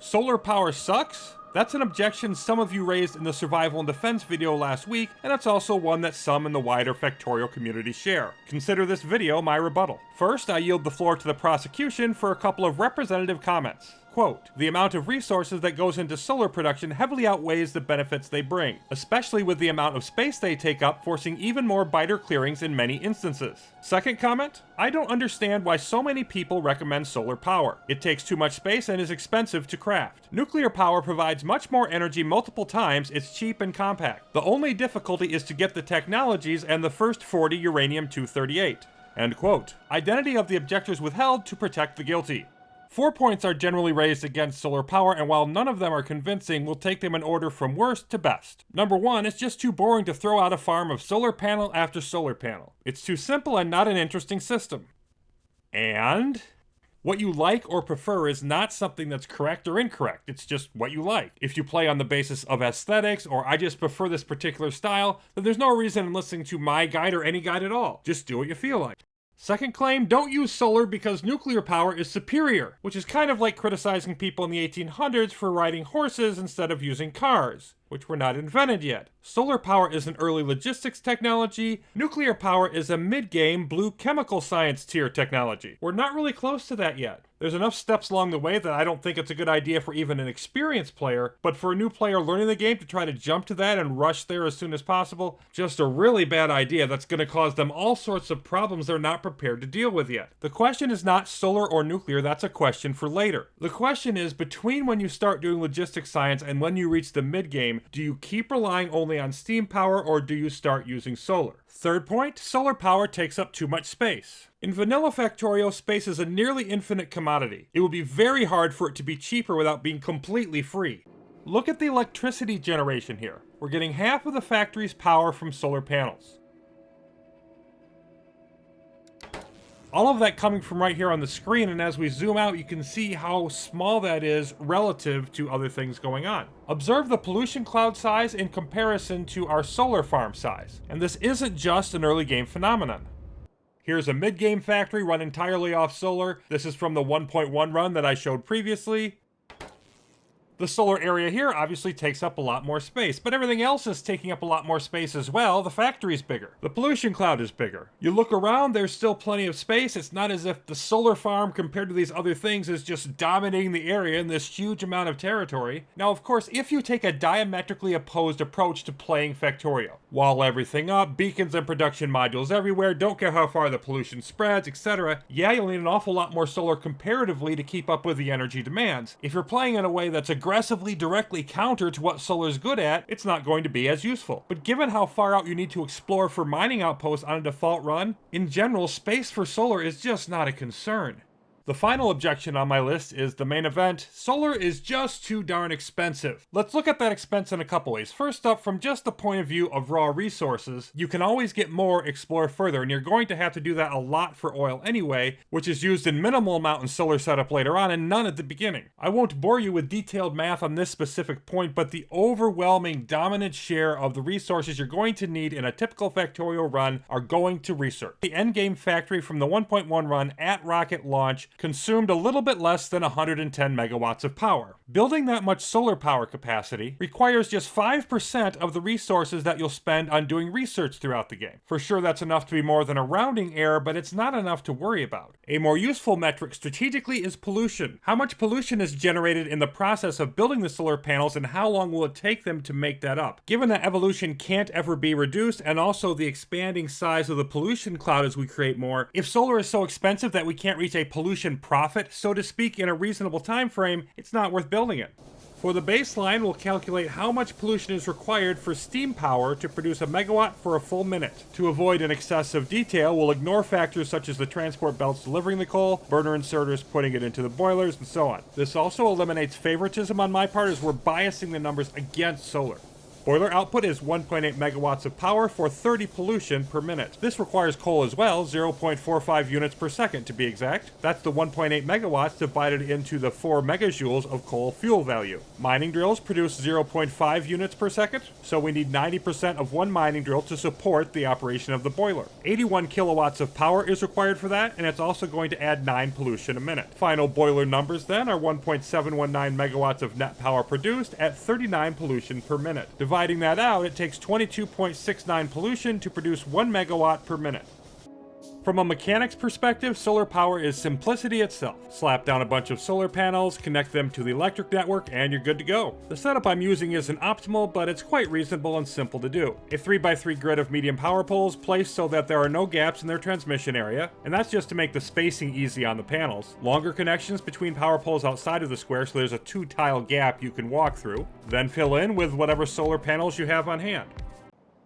Solar power sucks? That's an objection some of you raised in the survival and defense video last week, and it's also one that some in the wider Factorio community share. Consider this video my rebuttal. First, I yield the floor to the prosecution for a couple of representative comments. Quote, the amount of resources that goes into solar production heavily outweighs the benefits they bring, especially with the amount of space they take up, forcing even more biter clearings in many instances. Second comment, I don't understand why so many people recommend solar power. It takes too much space and is expensive to craft. Nuclear power provides much more energy multiple times, it's cheap and compact. The only difficulty is to get the technologies and the first 40 uranium-238. End quote. Identity of the objectors withheld to protect the guilty. 4 points are generally raised against solar power, and while none of them are convincing, we'll take them in order from worst to best. Number 1, it's just too boring to throw out a farm of solar panel after solar panel. It's too simple and not an interesting system. And what you like or prefer is not something that's correct or incorrect, it's just what you like. If you play on the basis of aesthetics, or I just prefer this particular style, then there's no reason in listening to my guide or any guide at all. Just do what you feel like. Second claim, don't use solar because nuclear power is superior, which is kind of like criticizing people in the 1800s for riding horses instead of using cars, which were not invented yet. Solar power is an early logistics technology. Nuclear power is a mid-game blue chemical science tier technology. We're not really close to that yet. There's enough steps along the way that I don't think it's a good idea for even an experienced player, but for a new player learning the game to try to jump to that and rush there as soon as possible, just a really bad idea that's going to cause them all sorts of problems they're not prepared to deal with yet. The question is not solar or nuclear, that's a question for later. The question is, between when you start doing logistics science and when you reach the mid-game, do you keep relying only on steam power or do you start using solar? Third point, solar power takes up too much space. In vanilla Factorio, space is a nearly infinite commodity. It would be very hard for it to be cheaper without being completely free. Look at the electricity generation here. We're getting half of the factory's power from solar panels. All of that coming from right here on the screen, and as we zoom out, you can see how small that is relative to other things going on. Observe the pollution cloud size in comparison to our solar farm size. And this isn't just an early game phenomenon. Here's a mid-game factory run entirely off solar. This is from the 1.1 run that I showed previously. The solar area here obviously takes up a lot more space, but everything else is taking up a lot more space as well. The factory's bigger. The pollution cloud is bigger. You look around, there's still plenty of space. It's not as if the solar farm compared to these other things is just dominating the area in this huge amount of territory. Now, of course, if you take a diametrically opposed approach to playing Factorio, wall everything up, beacons and production modules everywhere, don't care how far the pollution spreads, etc., yeah, you'll need an awful lot more solar comparatively to keep up with the energy demands. If you're playing in a way that's aggressively directly counter to what solar's good at, it's not going to be as useful. But given how far out you need to explore for mining outposts on a default run, in general, space for solar is just not a concern. The final objection on my list is the main event. Solar is just too darn expensive. Let's look at that expense in a couple ways. First up, from just the point of view of raw resources, you can always get more, explore further, and you're going to have to do that a lot for oil anyway, which is used in minimal amount in solar setup later on and none at the beginning. I won't bore you with detailed math on this specific point, but the overwhelming dominant share of the resources you're going to need in a typical Factorio run are going to research. The endgame factory from the 1.1 run at rocket launch consumed a little bit less than 110 megawatts of power. Building that much solar power capacity requires just 5% of the resources that you'll spend on doing research throughout the game. For sure, that's enough to be more than a rounding error, but it's not enough to worry about. A more useful metric strategically is pollution. How much pollution is generated in the process of building the solar panels, and how long will it take them to make that up? Given that evolution can't ever be reduced, and also the expanding size of the pollution cloud as we create more, if solar is so expensive that we can't reach a pollution profit, so to speak, in a reasonable time frame, it's not worth building it. For the baseline, we'll calculate how much pollution is required for steam power to produce a megawatt for a full minute. To avoid an excessive detail, we'll ignore factors such as the transport belts delivering the coal, burner inserters putting it into the boilers, and so on. This also eliminates favoritism on my part, as we're biasing the numbers against solar. Boiler output is 1.8 megawatts of power for 30 pollution per minute. This requires coal as well, 0.45 units per second to be exact. That's the 1.8 megawatts divided into the 4 megajoules of coal fuel value. Mining drills produce 0.5 units per second, so we need 90% of one mining drill to support the operation of the boiler. 81 kilowatts of power is required for that, and it's also going to add 9 pollution a minute. Final boiler numbers then are 1.719 megawatts of net power produced at 39 pollution per minute. Dividing that out, it takes 22.69 pollution to produce 1 megawatt per minute. From a mechanic's perspective, solar power is simplicity itself. Slap down a bunch of solar panels, connect them to the electric network, and you're good to go. The setup I'm using isn't optimal, but it's quite reasonable and simple to do. A 3x3 grid of medium power poles placed so that there are no gaps in their transmission area, and that's just to make the spacing easy on the panels. Longer connections between power poles outside of the square so there's a 2-tile gap you can walk through. Then fill in with whatever solar panels you have on hand.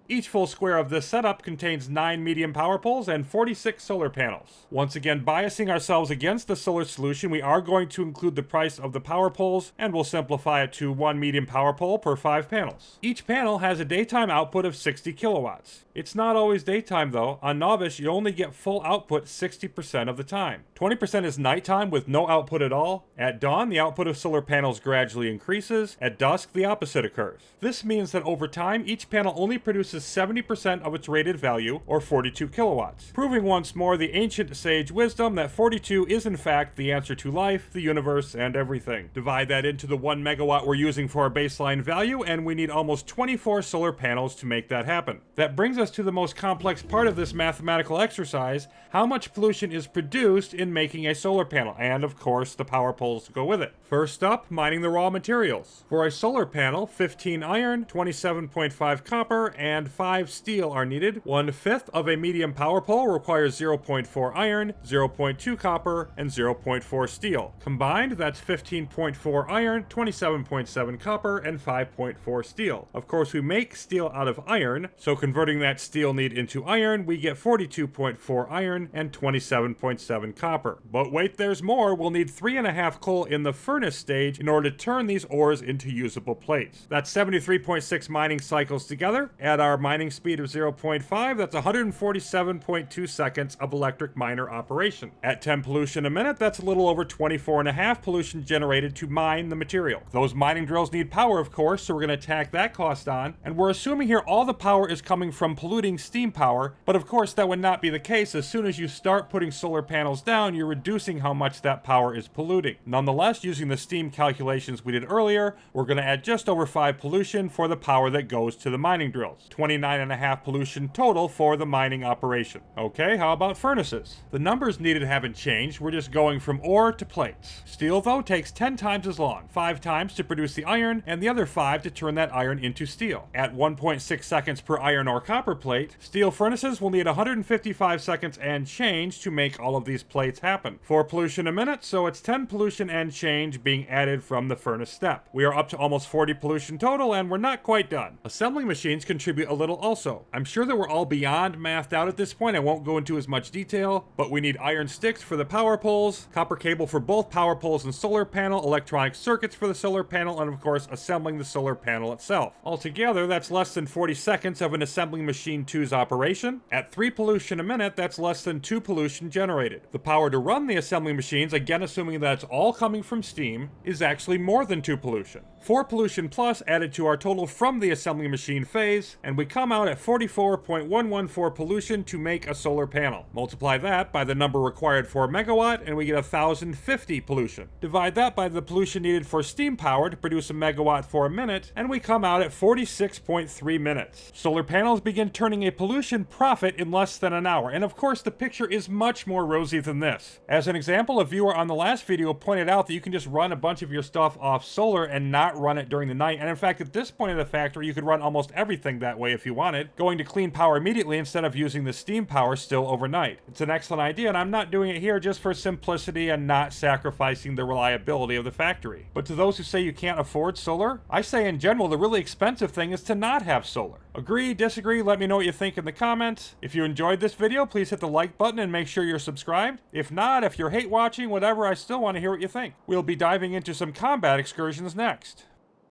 Each full square of this setup contains 9 medium power poles and 46 solar panels. Once again, biasing ourselves against the solar solution, we are going to include the price of the power poles, and we'll simplify it to 1 medium power pole per 5 panels. Each panel has a daytime output of 60 kilowatts. It's not always daytime though. On novice, you only get full output 60% of the time. 20% is nighttime with no output at all. At dawn, the output of solar panels gradually increases. At dusk, the opposite occurs. This means that over time, each panel only produces 70% of its rated value, or 42 kilowatts, proving once more the ancient sage wisdom that 42 is in fact the answer to life, the universe, and everything. Divide that into the 1 megawatt we're using for our baseline value, and we need almost 24 solar panels to make that happen. That brings us to the most complex part of this mathematical exercise: how much pollution is produced in making a solar panel, and of course the power poles to go with it. First up, mining the raw materials. For a solar panel, 15 iron, 27.5 copper, and 5 steel are needed. 1/5 of a medium power pole requires 0.4 iron, 0.2 copper, and 0.4 steel. Combined, that's 15.4 iron, 27.7 copper, and 5.4 steel. Of course, we make steel out of iron, so converting that steel need into iron, we get 42.4 iron and 27.7 copper. But wait, there's more. We'll need 3.5 coal in the furnace stage in order to turn these ores into usable plates. That's 73.6 mining cycles together. At our mining speed of 0.5, that's 147.2 seconds of electric miner operation. At 10 pollution a minute, that's a little over 24.5 pollution generated to mine the material. Those mining drills need power, of course, so we're going to tack that cost on. And we're assuming here all the power is coming from polluting steam power, but of course that would not be the case. As soon as you start putting solar panels down, you're reducing how much that power is polluting. Nonetheless, using the steam calculations we did earlier, we're going to add just over 5 pollution for the power that goes to the mining drills. 29.5 pollution total for the mining operation. Okay, how about furnaces? The numbers needed haven't changed, we're just going from ore to plates. Steel though takes 10 times as long, 5 times to produce the iron, and the other 5 to turn that iron into steel. At 1.6 seconds per iron or copper plate, steel furnaces will need 155 seconds and change to make all of these plates happen. 4 pollution a minute, so it's 10 pollution and change being added from the furnace step. We are up to almost 40 pollution total, and we're not quite done. Assembling machines contribute a little also. I'm sure that we're all beyond mathed out at this point. I won't go into as much detail, but we need iron sticks for the power poles, copper cable for both power poles and solar panel, electronic circuits for the solar panel, and of course assembling the solar panel itself. Altogether, that's less than 40 seconds of an assembling machine 2's operation. At 3 pollution a minute, that's less than 2 pollution generated. The power to run the assembling machines, again assuming that it's all coming from steam, is actually more than 2 pollution. 4 pollution plus added to our total from the assembling machine phase, and we come out at 44.114 pollution to make a solar panel. Multiply that by the number required for a megawatt, and we get 1,050 pollution. Divide that by the pollution needed for steam power to produce a megawatt for a minute, and we come out at 46.3 minutes. Solar panels begin turning a pollution profit in less than an hour, and of course the picture is much more rosy than this. As an example, a viewer on the last video pointed out that you can just run a bunch of your stuff off solar and not run it during the night, and in fact at this point of the factory you could run almost everything that way if you wanted, going to clean power immediately instead of using the steam power still overnight. It's an excellent idea, and I'm not doing it here just for simplicity and not sacrificing the reliability of the factory. But to those who say you can't afford solar, I say in general the really expensive thing is to not have solar. Agree, disagree, let me know what you think in the comments. If you enjoyed this video, please hit the like button and make sure you're subscribed. If not, if you're hate watching, whatever, I still want to hear what you think. We'll be diving into some combat excursions next.